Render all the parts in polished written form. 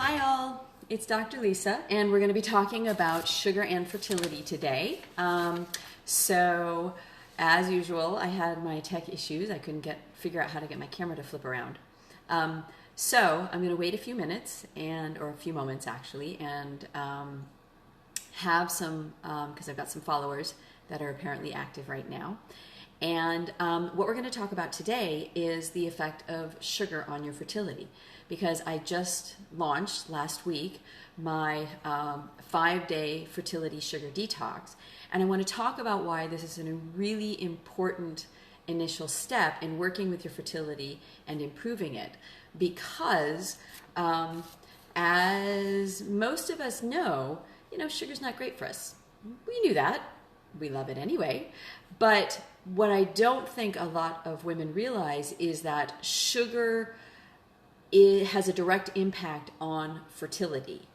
Hi all, it's Dr. Lisa, and we're going to be talking about sugar and fertility today. So, as usual, I had my tech issues. I couldn't figure out how to get my camera to flip around. So I'm going to wait a few minutes, or a few moments actually, and have some, because I've got some followers that are apparently active right now. And what we're going to talk about today is the effect of sugar on your fertility, because I just launched last week my 5-day fertility sugar detox. And I want to talk about why this is a really important initial step in working with your fertility and improving it. Because as most of us know, sugar's not great for us. We knew that. We love it anyway. But what I don't think a lot of women realize is that sugar has a direct impact on fertility.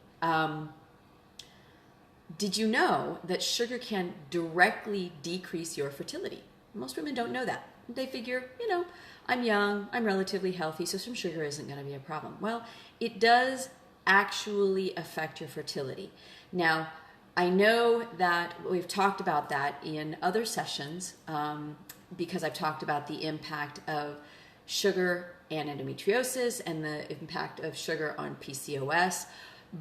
Did you know that sugar can directly decrease your fertility? Most women don't know that. They figure, I'm young, I'm relatively healthy, so some sugar isn't going to be a problem. Well, it does actually affect your fertility. Now, I know that we've talked about that in other sessions because I've talked about the impact of sugar and endometriosis and the impact of sugar on PCOS.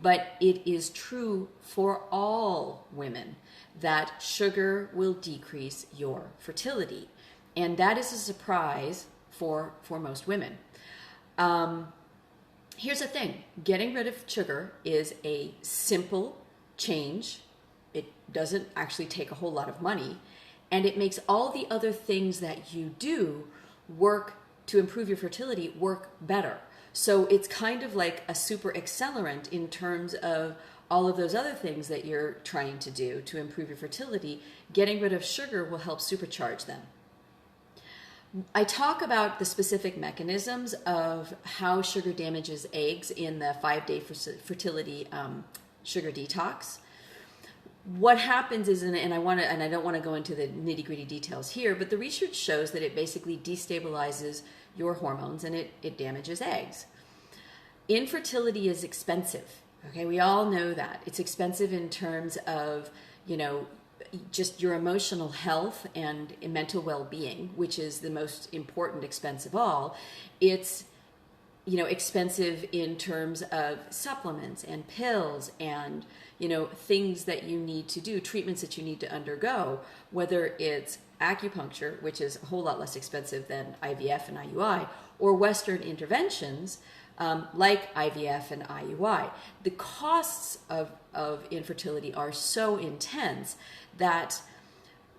But it is true for all women that sugar will decrease your fertility. And that is a surprise for most women. Here's the thing. Getting rid of sugar is a simple change. It doesn't actually take a whole lot of money. And it makes all the other things that you do work to improve your fertility work better. So it's kind of like a super accelerant in terms of all of those other things that you're trying to do to improve your fertility. Getting rid of sugar will help supercharge them. I talk about the specific mechanisms of how sugar damages eggs in the 5-day fertility sugar detox. What happens is, and I don't want to go into the nitty-gritty details here, but the research shows that it basically destabilizes your hormones and it damages eggs. Infertility is expensive. Okay, we all know that. It's expensive in terms of, just your emotional health and mental well-being, which is the most important expense of all. It's expensive in terms of supplements and pills and things that you need to do, treatments that you need to undergo, whether it's acupuncture, which is a whole lot less expensive than IVF and IUI, or Western interventions like IVF and IUI. The costs of infertility are so intense that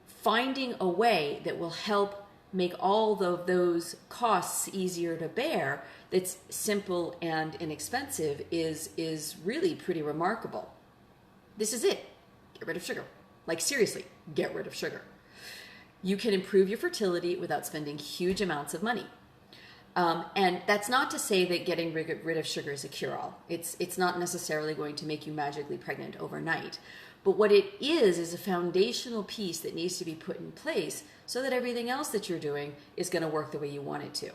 finding a way that will help make all of those costs easier to bear, that's simple and inexpensive, is really pretty remarkable. This is it. Get rid of sugar. Like, seriously, get rid of sugar. You can improve your fertility without spending huge amounts of money. And that's not to say that getting rid of sugar is a cure-all. It's not necessarily going to make you magically pregnant overnight. But what it is a foundational piece that needs to be put in place so that everything else that you're doing is going to work the way you want it to.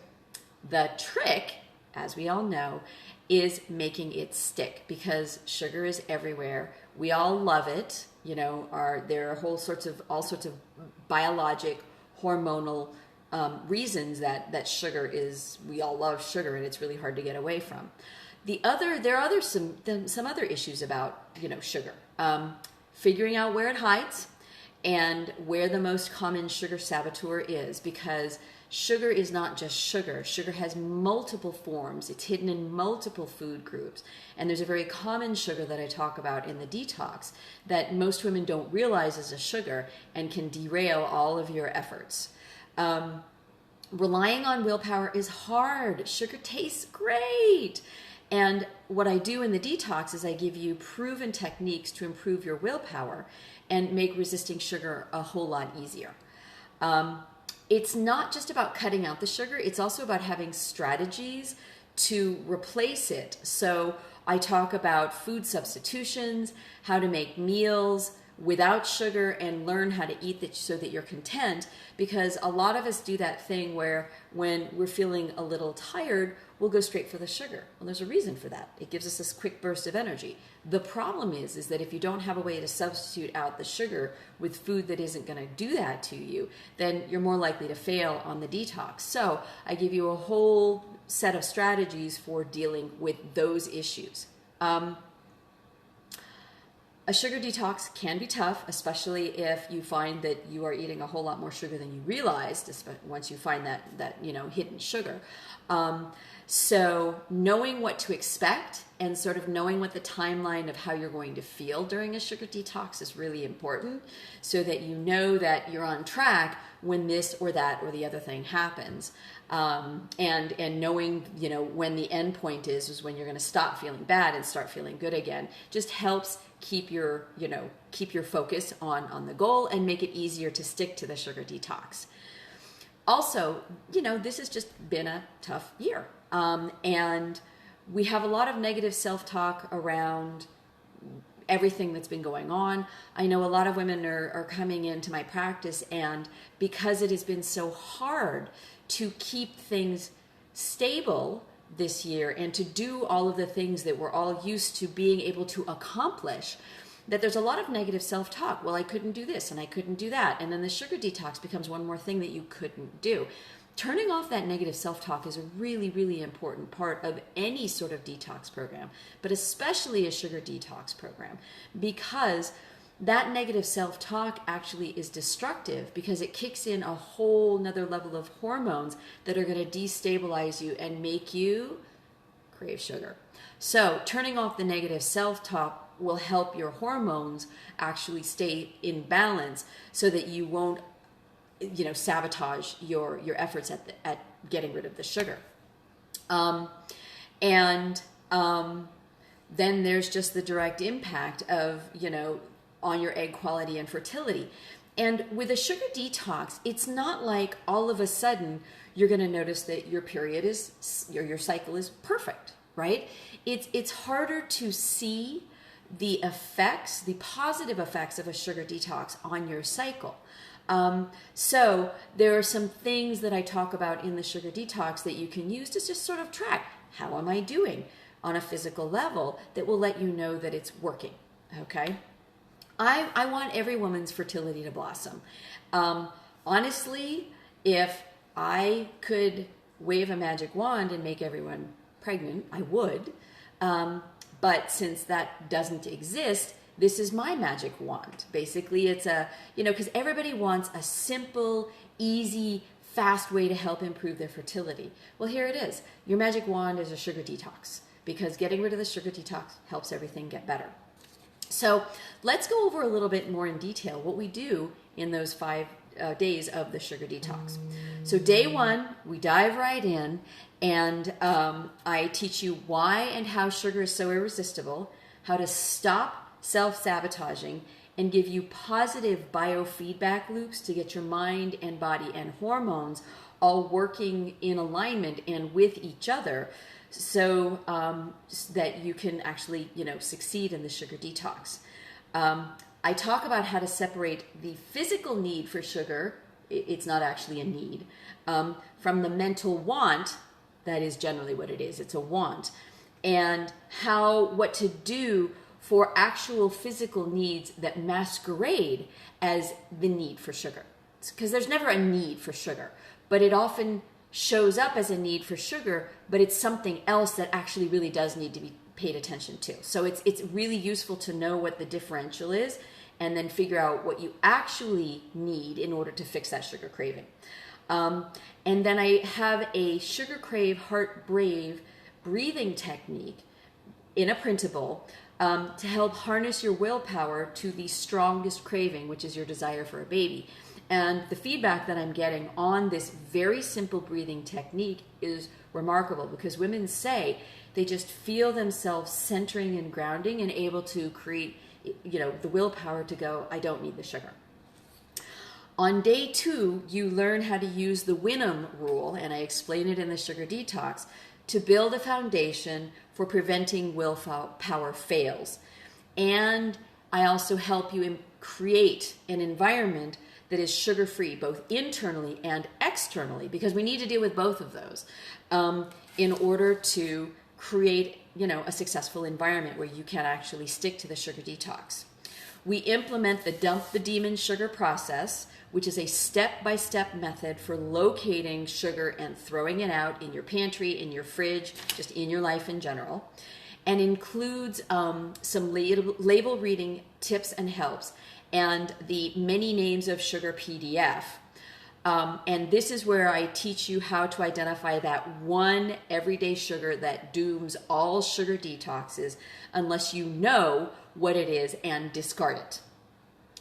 The trick, as we all know, is making it stick, because sugar is everywhere. We all love it. There are all sorts of biologic, hormonal reasons that sugar is. We all love sugar, and it's really hard to get away from. There are some other issues about sugar. Figuring out where it hides and where the most common sugar saboteur is, because sugar is not just sugar. Sugar has multiple forms. It's hidden in multiple food groups. And there's a very common sugar that I talk about in the detox that most women don't realize is a sugar and can derail all of your efforts. Relying on willpower is hard. Sugar tastes great. And what I do in the detox is I give you proven techniques to improve your willpower and make resisting sugar a whole lot easier. It's not just about cutting out the sugar. It's also about having strategies to replace it. So I talk about food substitutions, how to make meals without sugar and learn how to eat that so that you're content, because a lot of us do that thing where when we're feeling a little tired, we'll go straight for the sugar. Well, there's a reason for that. It gives us this quick burst of energy. The problem is that if you don't have a way to substitute out the sugar with food that isn't going to do that to you, then you're more likely to fail on the detox. So I give you a whole set of strategies for dealing with those issues. A sugar detox can be tough, especially if you find that you are eating a whole lot more sugar than you realized, once you find that hidden sugar. So knowing what to expect and sort of knowing what the timeline of how you're going to feel during a sugar detox is really important, so that you know that you're on track when this or that or the other thing happens. And knowing, when the end point is when you're going to stop feeling bad and start feeling good again, just helps keep your focus on the goal and make it easier to stick to the sugar detox. Also, this has just been a tough year. And we have a lot of negative self-talk around everything that's been going on. I know a lot of women are coming into my practice, and because it has been so hard to keep things stable this year and to do all of the things that we're all used to being able to accomplish, that there's a lot of negative self-talk. Well, I couldn't do this and I couldn't do that. And then the sugar detox becomes one more thing that you couldn't do. Turning off that negative self-talk is a really, really important part of any sort of detox program, but especially a sugar detox program, because that negative self-talk actually is destructive, because it kicks in a whole nother level of hormones that are going to destabilize you and make you crave sugar. So turning off the negative self-talk will help your hormones actually stay in balance, so that you won't sabotage your efforts at getting rid of the sugar. Then there's just the direct impact of, on your egg quality and fertility. And with a sugar detox, it's not like all of a sudden you're going to notice that your period your cycle is perfect, right? It's harder to see the effects, the positive effects of a sugar detox on your cycle. So there are some things that I talk about in the sugar detox that you can use to just sort of track, how am I doing on a physical level, that will let you know that it's working. Okay. I want every woman's fertility to blossom. Honestly, if I could wave a magic wand and make everyone pregnant, I would. But since that doesn't exist, this is my magic wand. Basically, it's because everybody wants a simple, easy, fast way to help improve their fertility. Well, here it is. Your magic wand is a sugar detox, because getting rid of the sugar detox helps everything get better. So let's go over a little bit more in detail what we do in those 5 days of the sugar detox. So day 1, we dive right in, and I teach you why and how sugar is so irresistible, how to stop self-sabotaging, and give you positive biofeedback loops to get your mind and body and hormones all working in alignment and with each other, so that you can actually succeed in the sugar detox. I talk about how to separate the physical need for sugar, it's not actually a need, from the mental want. That is generally what it is. It's a want. And what to do for actual physical needs that masquerade as the need for sugar. Because there's never a need for sugar, but it often shows up as a need for sugar, but it's something else that actually really does need to be paid attention to. So it's really useful to know what the differential is, and then figure out what you actually need in order to fix that sugar craving. And then I have a sugar crave, heart brave breathing technique in a printable to help harness your willpower to the strongest craving, which is your desire for a baby. And the feedback that I'm getting on this very simple breathing technique is remarkable, because women say they just feel themselves centering and grounding and able to create, the willpower to go, I don't need the sugar. On day 2, you learn how to use the Winham rule, and I explain it in the sugar detox, to build a foundation for preventing willpower fails. And I also help you create an environment that is sugar-free, both internally and externally, because we need to deal with both of those in order to create, a successful environment where you can actually stick to the sugar detox. We implement the dump the demon sugar process, which is a step-by-step method for locating sugar and throwing it out in your pantry, in your fridge, just in your life in general, and includes some label reading tips and helps and the Many Names of Sugar PDF. And this is where I teach you how to identify that one everyday sugar that dooms all sugar detoxes unless you know what it is and discard it.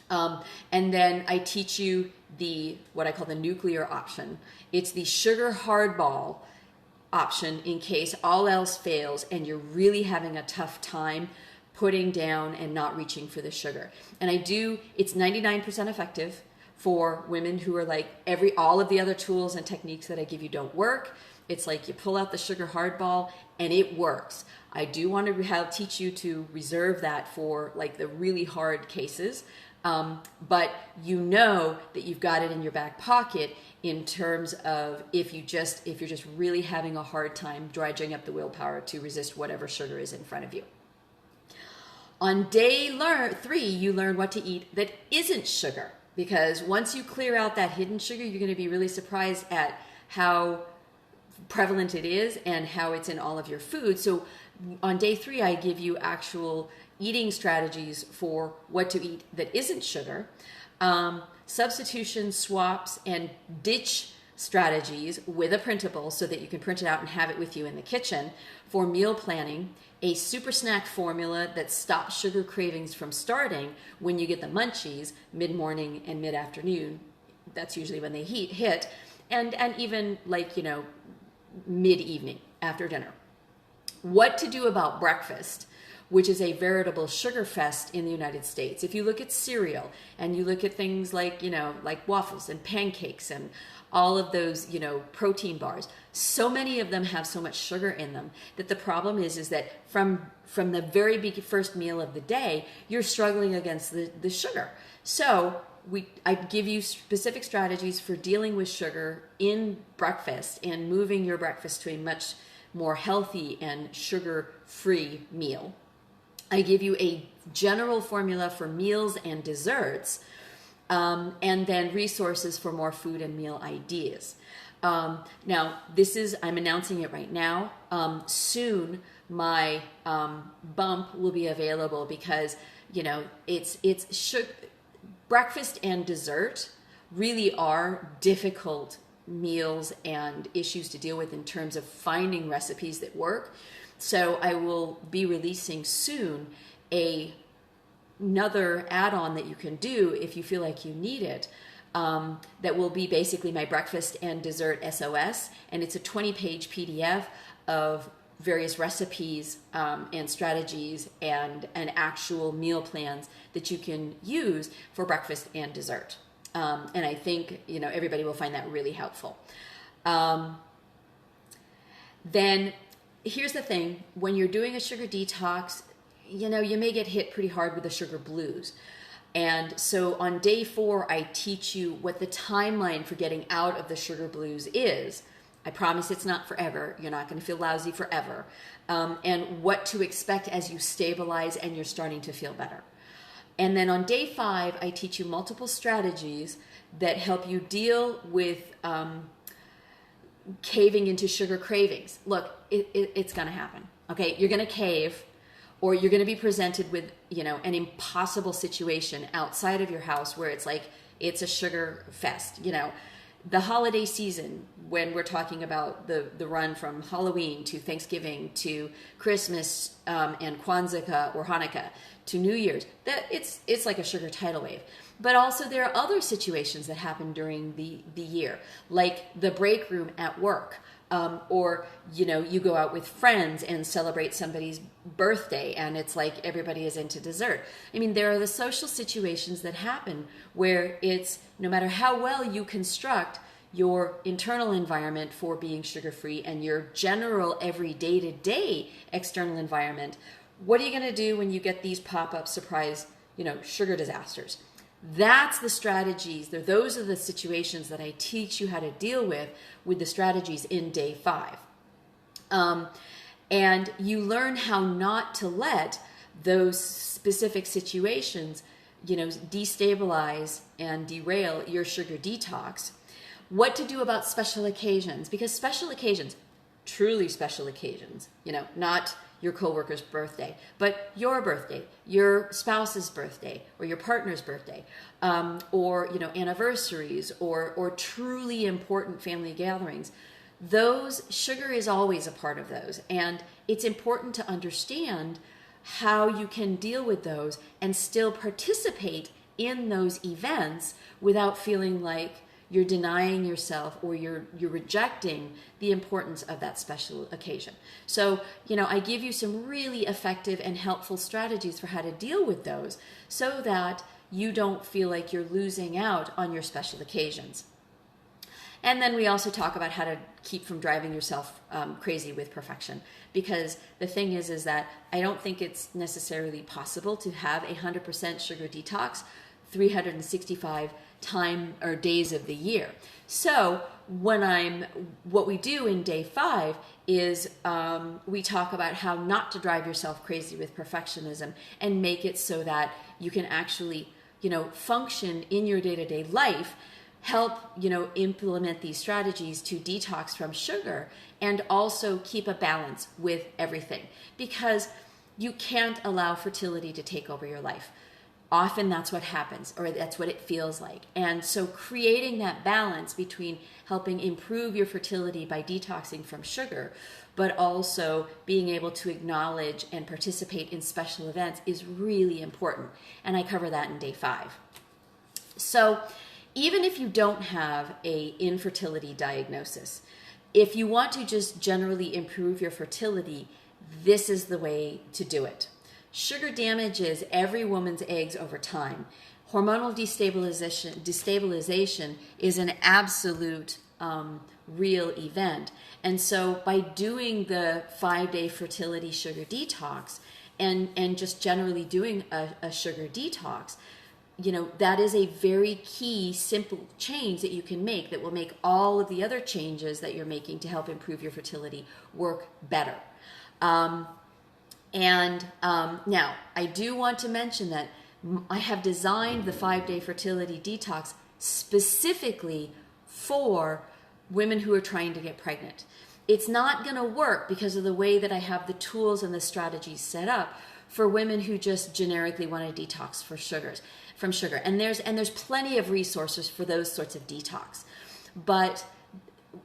And then I teach you what I call the nuclear option. It's the sugar hardball option in case all else fails and you're really having a tough time putting down and not reaching for the sugar. And it's 99% effective for women who are like all of the other tools and techniques that I give you don't work. It's like you pull out the sugar hardball and it works. I do want to teach you to reserve that for like the really hard cases. But you know that you've got it in your back pocket in terms of if you're just really having a hard time dredging up the willpower to resist whatever sugar is in front of you. On day 3, you learn what to eat that isn't sugar, because once you clear out that hidden sugar, you're going to be really surprised at how prevalent it is and how it's in all of your food. So on day 3, I give you actual eating strategies for what to eat that isn't sugar, substitution, swaps, and ditch strategies with a printable so that you can print it out and have it with you in the kitchen for meal planning, a super snack formula that stops sugar cravings from starting when you get the munchies mid-morning and mid-afternoon. That's usually when they hit, and even mid-evening after dinner. What to do about breakfast, which is a veritable sugar fest in the United States. If you look at cereal and you look at things like waffles and pancakes and all of those, protein bars, so many of them have so much sugar in them that the problem is that from the very first meal of the day, you're struggling against the sugar. So I give you specific strategies for dealing with sugar in breakfast and moving your breakfast to a much more healthy and sugar-free meal. I give you a general formula for meals and desserts, and then resources for more food and meal ideas. Now, I'm announcing it right now. Soon, my bump will be available because, breakfast and dessert really are difficult meals and issues to deal with in terms of finding recipes that work. So I will be releasing soon another add-on that you can do if you feel like you need it, that will be basically my breakfast and dessert SOS, and it's a 20-page PDF of various recipes and strategies and actual meal plans that you can use for breakfast and dessert. And I think everybody will find that really helpful. Then here's the thing: when you're doing a sugar detox, you may get hit pretty hard with the sugar blues. And so on day 4, I teach you what the timeline for getting out of the sugar blues is. I promise it's not forever. You're not going to feel lousy forever. And what to expect as you stabilize and you're starting to feel better. And then on day 5, I teach you multiple strategies that help you deal with caving into sugar cravings. Look, it's going to happen. Okay, you're going to cave, or you're going to be presented with, an impossible situation outside of your house where it's a sugar fest. The holiday season, when we're talking about the run from Halloween to Thanksgiving to Christmas and Kwanzaa or Hanukkah to New Year's, that it's like a sugar tidal wave. But also there are other situations that happen during the year, like the break room at work, or you go out with friends and celebrate somebody's birthday and it's like everybody is into dessert. I mean, there are the social situations that happen where it's, no matter how well you construct your internal environment for being sugar-free and your general every day-to-day external environment, what are you going to do when you get these pop-up surprise sugar disasters. That's the strategies. Those are the situations that I teach you how to deal with the strategies in day 5. And you learn how not to let those specific situations, destabilize and derail your sugar detox. What to do about special occasions, because special occasions, truly special occasions, not your coworker's birthday, but your birthday, your spouse's birthday, or your partner's birthday, or anniversaries, or truly important family gatherings. Those, sugar is always a part of those, and it's important to understand how you can deal with those and still participate in those events without feeling like you're denying yourself or you're rejecting the importance of that special occasion. So, I give you some really effective and helpful strategies for how to deal with those so that you don't feel like you're losing out on your special occasions. And then we also talk about how to keep from driving yourself crazy with perfection. Because the thing is that I don't think it's necessarily possible to have 100% sugar detox 365 days of the year. So what we do in day 5 is we talk about how not to drive yourself crazy with perfectionism and make it so that you can actually, function in your day-to-day life, help, implement these strategies to detox from sugar and also keep a balance with everything, because you can't allow fertility to take over your life. Often that's what happens, or that's what it feels like. And so creating that balance between helping improve your fertility by detoxing from sugar, but also being able to acknowledge and participate in special events is really important. And I cover that in day 5. So even if you don't have an infertility diagnosis, if you want to just generally improve your fertility, this is the way to do it. Sugar damages every woman's eggs over time. Hormonal destabilization is an absolute real event. And so by doing the 5-day fertility sugar detox and just generally doing a sugar detox, that is a very key, simple change that you can make that will make all of the other changes that you're making to help improve your fertility work better. Now, I do want to mention that I have designed the 5-day fertility detox specifically for women who are trying to get pregnant. It's not going to work because of the way that I have the tools and the strategies set up for women who just generically want to detox from sugar. And there's plenty of resources for those sorts of detox. But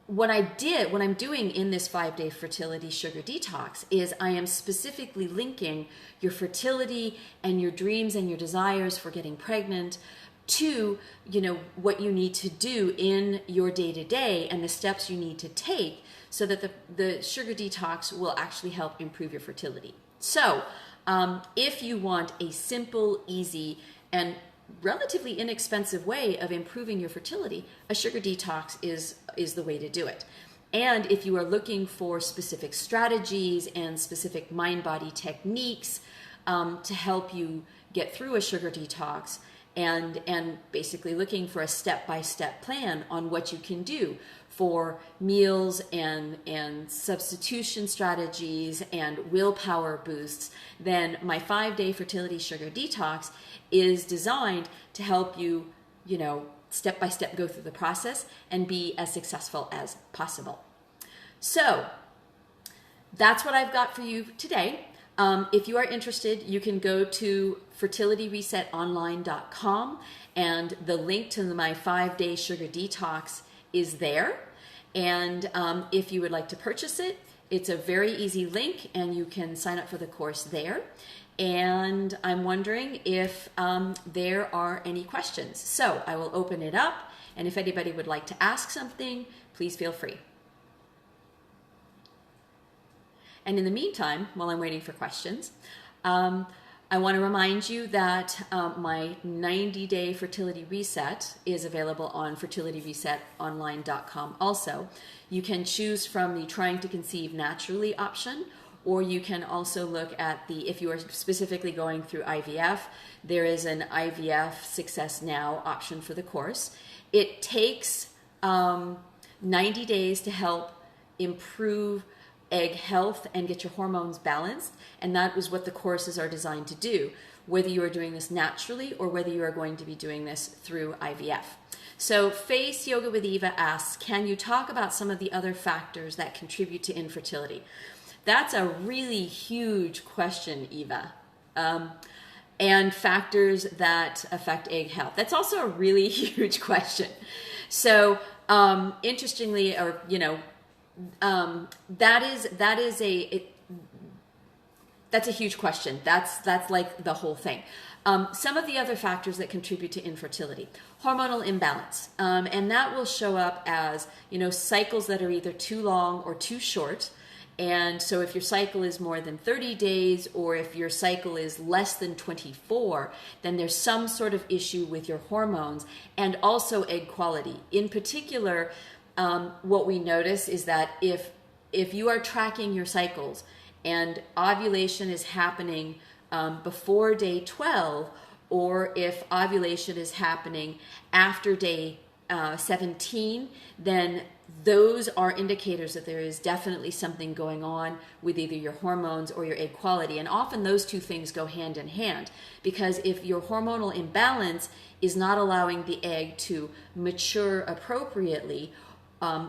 what I'm doing in this 5-day fertility sugar detox is I am specifically linking your fertility and your dreams and your desires for getting pregnant to, what you need to do in your day-to-day and the steps you need to take so that the sugar detox will actually help improve your fertility. So if you want a simple, easy, and relatively inexpensive way of improving your fertility, a sugar detox is the way to do it. And if you are looking for specific strategies and specific mind-body techniques to help you get through a sugar detox, and basically looking for a step-by-step plan on what you can do for meals and substitution strategies and willpower boosts, then my 5-day fertility sugar detox is designed to help you, step-by-step go through the process and be as successful as possible. So that's what I've got for you today. If you are interested, you can go to fertilityresetonline.com, and the link to my 5-day sugar detox is there. And if you would like to purchase it, it's a very easy link, and you can sign up for the course there. And I'm wondering if there are any questions. So I will open it up, and if anybody would like to ask something, please feel free. And in the meantime, while I'm waiting for questions, I want to remind you that my 90-day fertility reset is available on fertilityresetonline.com also. You can choose from the Trying to Conceive Naturally option, or you can also look at if you are specifically going through IVF, there is an IVF Success Now option for the course. It takes 90 days to help improve egg health and get your hormones balanced, and that is what the courses are designed to do, whether you are doing this naturally or whether you are going to be doing this through IVF. So Face Yoga with Eva asks, can you talk about some of the other factors that contribute to infertility? That's a really huge question, Eva. And factors that affect egg health. That's also a really huge question. So interestingly, or that's a huge question. That's like the whole thing. Some of the other factors that contribute to infertility: hormonal imbalance, and that will show up as cycles that are either too long or too short. And so if your cycle is more than 30 days, or if your cycle is less than 24, then there's some sort of issue with your hormones and also egg quality. In particular, what we notice is that if you are tracking your cycles and ovulation is happening before day 12, or if ovulation is happening after day 17, then those are indicators that there is definitely something going on with either your hormones or your egg quality. And often those two things go hand in hand, because if your hormonal imbalance is not allowing the egg to mature appropriately,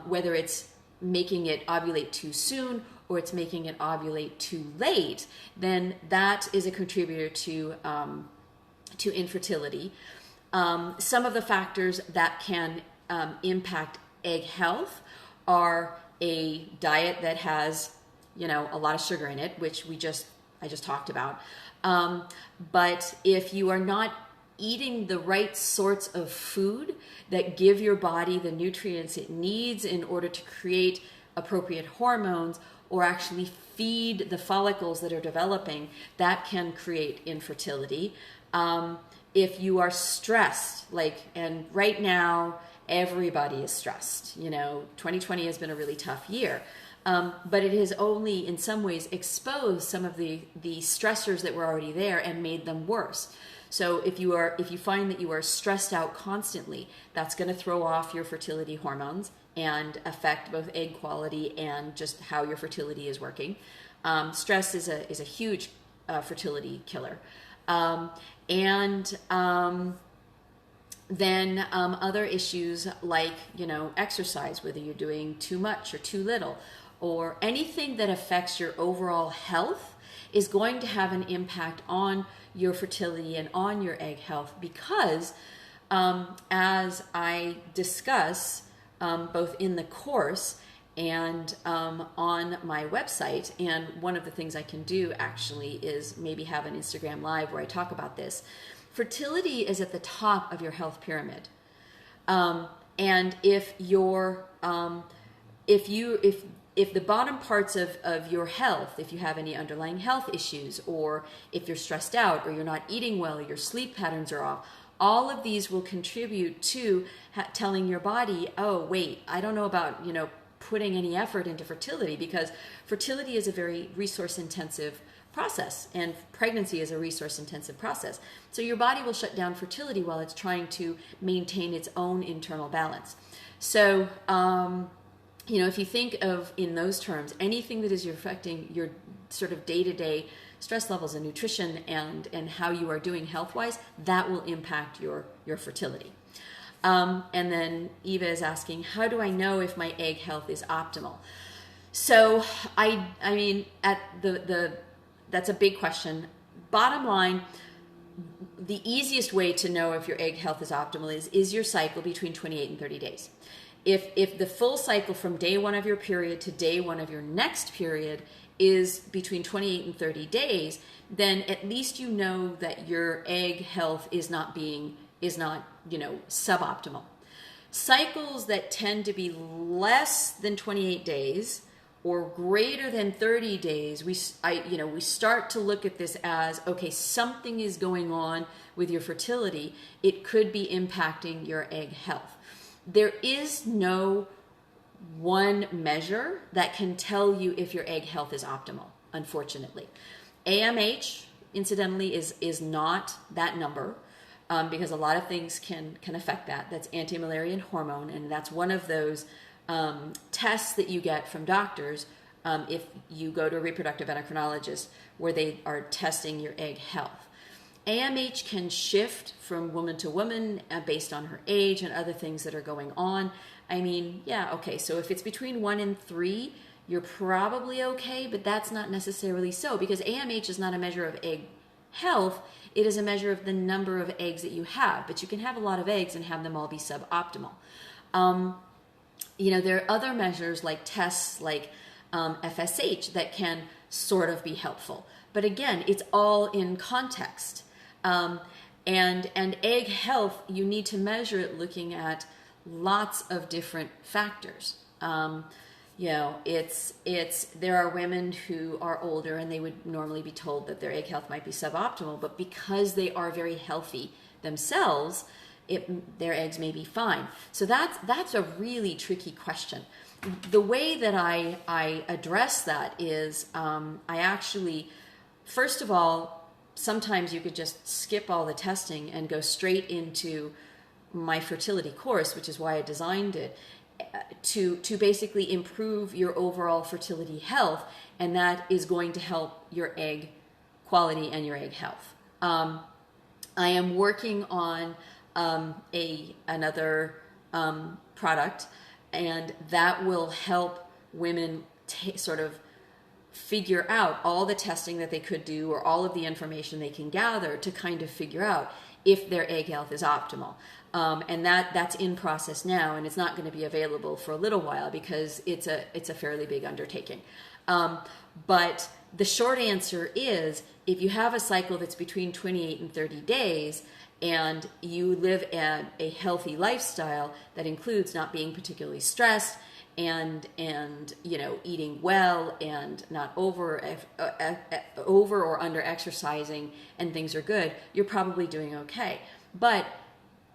whether it's making it ovulate too soon or it's making it ovulate too late, then that is a contributor to infertility. Some of the factors that can impact egg health are a diet that has, a lot of sugar in it, which I just talked about. But if you are not eating the right sorts of food that give your body the nutrients it needs in order to create appropriate hormones, or actually feed the follicles that are developing, that can create infertility. If you are stressed, and right now, everybody is stressed. 2020 has been a really tough year, but it has only in some ways exposed some of the stressors that were already there and made them worse. So if you find that you are stressed out constantly, that's going to throw off your fertility hormones and affect both egg quality and just how your fertility is working. Stress is a huge fertility killer. Then other issues like, exercise, whether you're doing too much or too little, or anything that affects your overall health is going to have an impact on your fertility and on your egg health, because as I discuss both in the course and on my website, and one of the things I can do actually is maybe have an Instagram Live where I talk about this. Fertility is at the top of your health pyramid, and if the bottom parts of your health, if you have any underlying health issues, or if you're stressed out, or you're not eating well, or your sleep patterns are off, all of these will contribute to telling your body, oh wait, I don't know about putting any effort into fertility, because fertility is a very resource intensive process, and pregnancy is a resource intensive process. So your body will shut down fertility while it's trying to maintain its own internal balance. So if you think of in those terms, anything that is affecting your sort of day-to-day stress levels and nutrition and how you are doing health-wise, that will impact your fertility. And then Eva is asking, how do I know if my egg health is optimal? So I mean, that's a big question. Bottom line, the easiest way to know if your egg health is optimal is your cycle between 28 and 30 days. If the full cycle from day one of your period to day one of your next period is between 28 and 30 days, then at least you know that your egg health is not suboptimal. Cycles that tend to be less than 28 days or greater than 30 days, we start to look at this as, okay, something is going on with your fertility. It could be impacting your egg health. There is no one measure that can tell you if your egg health is optimal. unfortunately. AMH, incidentally, is not that number. Because a lot of things can affect that. That's anti-Müllerian hormone, and that's one of those tests that you get from doctors if you go to a reproductive endocrinologist where they are testing your egg health. AMH can shift from woman to woman based on her age and other things that are going on. I mean, yeah, okay, so if it's between 1 and 3, you're probably okay, but that's not necessarily so, because AMH is not a measure of egg health. It is a measure of the number of eggs that you have, but you can have a lot of eggs and have them all be suboptimal. There are other measures like tests like FSH that can sort of be helpful. But again, it's all in context. And egg health, you need to measure it looking at lots of different factors. There are women who are older and they would normally be told that their egg health might be suboptimal, but because they are very healthy themselves, their eggs may be fine. So that's a really tricky question. The way that I address that is I actually, first of all, sometimes you could just skip all the testing and go straight into my fertility course, which is why I designed it, to basically improve your overall fertility health, and that is going to help your egg quality and your egg health. I am working on another product, and that will help women sort of figure out all the testing that they could do or all of the information they can gather to kind of figure out if their egg health is optimal. And that's in process now, and it's not going to be available for a little while because it's a fairly big undertaking. But the short answer is, if you have a cycle that's between 28 and 30 days, and you live a healthy lifestyle that includes not being particularly stressed and eating well and not over or under exercising, and things are good, you're probably doing okay.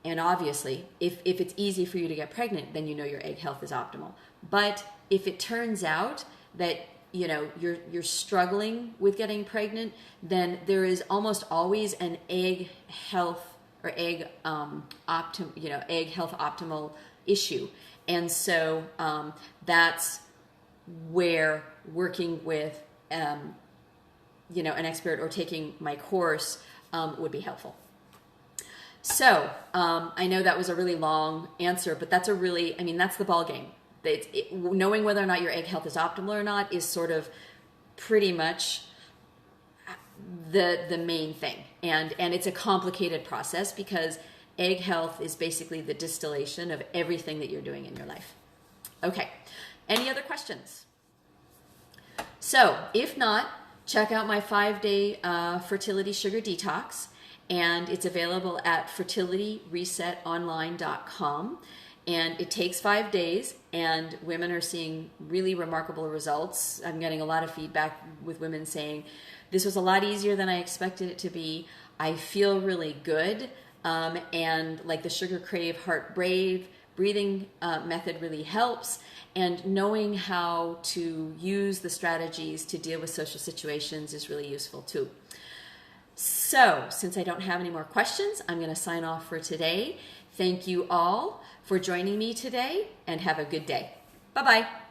And obviously, if it's easy for you to get pregnant, then your egg health is optimal. But if it turns out that you're struggling with getting pregnant, then there is almost always an egg health or egg health optimal issue. And so that's where working with an expert or taking my course would be helpful. So I know that was a really long answer, but that's the ball game. Knowing whether or not your egg health is optimal or not is sort of pretty much the main thing. And it's a complicated process because egg health is basically the distillation of everything that you're doing in your life. Okay, any other questions? So if not, check out my 5-day fertility sugar detox. And it's available at fertilityresetonline.com. And it takes 5 days, and women are seeing really remarkable results. I'm getting a lot of feedback with women saying, this was a lot easier than I expected it to be. I feel really good. And like the Sugar Crave Heart Brave breathing method really helps. And knowing how to use the strategies to deal with social situations is really useful too. So, since I don't have any more questions, I'm going to sign off for today. Thank you all for joining me today, and have a good day. Bye-bye.